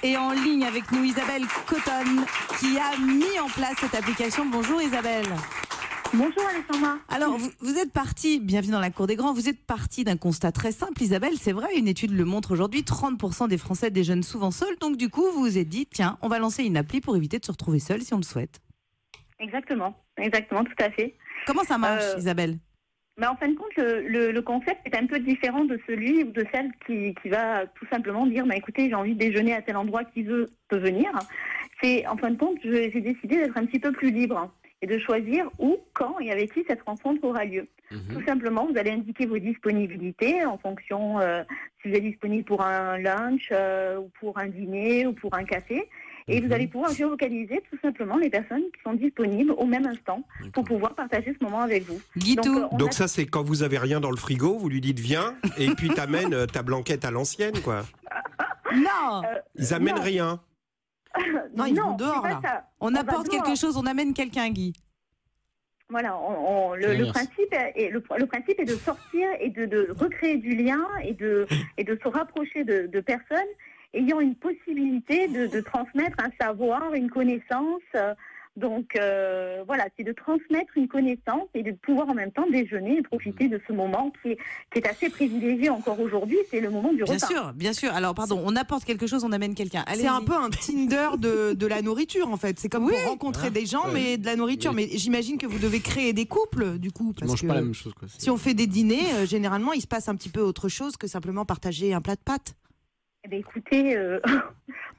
Et en ligne avec nous Isabelle Cotton qui a mis en place cette application. Bonjour Isabelle. Bonjour Alexandra. Alors vous êtes partie, bienvenue dans la cour des grands, vous êtes partie d'un constat très simple Isabelle, c'est vrai, une étude le montre aujourd'hui, 30% des Français déjeunent souvent seuls, donc du coup vous vous êtes dit tiens on va lancer une appli pour éviter de se retrouver seul si on le souhaite. Exactement, tout à fait. Comment ça marche Isabelle? En fin de compte, le concept est un peu différent de celui ou de celle qui va tout simplement dire écoutez, j'ai envie de déjeuner à tel endroit, qui peut venir. C'est en fin de compte, j'ai décidé d'être un petit peu plus libre et de choisir où, quand et avec qui cette rencontre aura lieu. Tout simplement, vous allez indiquer vos disponibilités en fonction si vous êtes disponible pour un lunch, ou pour un dîner, ou pour un café. Et vous allez pouvoir géolocaliser tout simplement les personnes qui sont disponibles au même instant pour pouvoir partager ce moment avec vous. Donc ça, c'est quand vous avez rien dans le frigo, vous lui dites viens, et puis t'amènes ta blanquette à l'ancienne, quoi. Non, ils amènent rien. Non, ils vont dehors là. On apporte quelque chose, on amène quelqu'un, Guy. Voilà, le principe est de sortir et de recréer du lien et de se rapprocher de personnes ayant une possibilité de transmettre un savoir, une connaissance. Donc voilà, c'est de transmettre une connaissance et de pouvoir en même temps déjeuner et profiter de ce moment qui est assez privilégié encore aujourd'hui, c'est le moment du repas. Bien sûr. Alors pardon, on apporte quelque chose, on amène quelqu'un. C'est un peu un Tinder de la nourriture en fait. C'est comme pour rencontrer des gens, mais de la nourriture. Mais j'imagine que vous devez créer des couples du coup. Parce que pas la même chose, quoi. Si on fait des dîners, généralement il se passe un petit peu autre chose que simplement partager un plat de pâtes. Eh bien, écoutez,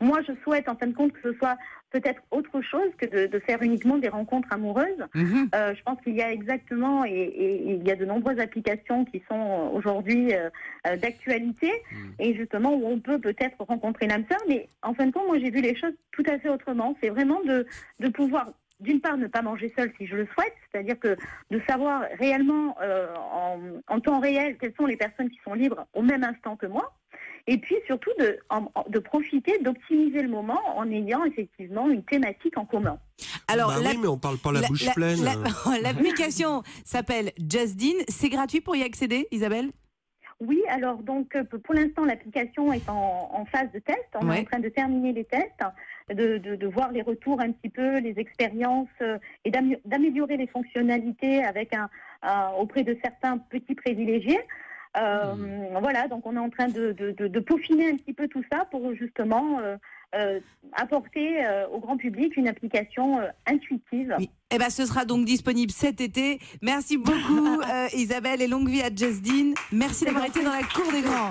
moi je souhaite en fin de compte que ce soit peut-être autre chose que de faire uniquement des rencontres amoureuses. Je pense qu'il y a exactement, et il y a de nombreuses applications qui sont aujourd'hui d'actualité, et justement où on peut peut-être rencontrer l'âme sœur, mais en fin de compte, moi j'ai vu les choses tout à fait autrement. C'est vraiment de pouvoir, d'une part, ne pas manger seul si je le souhaite, c'est-à-dire que de savoir réellement en temps réel quelles sont les personnes qui sont libres au même instant que moi. Et puis surtout de profiter, d'optimiser le moment en ayant effectivement une thématique en commun. Alors, oui, mais on parle pas la bouche pleine. L'application s'appelle Justdine. C'est gratuit pour y accéder, Isabelle? Oui, alors donc pour l'instant l'application est en phase de test. On est en train de terminer les tests, de voir les retours un petit peu, les expériences et d'améliorer les fonctionnalités avec auprès de certains petits privilégiés. Voilà, donc on est en train de peaufiner un petit peu tout ça pour justement apporter au grand public une application intuitive. Oui. Eh ben, ce sera donc disponible cet été. Merci beaucoup Isabelle et longue vie à Justdine. Merci d'avoir été dans la cour des grands.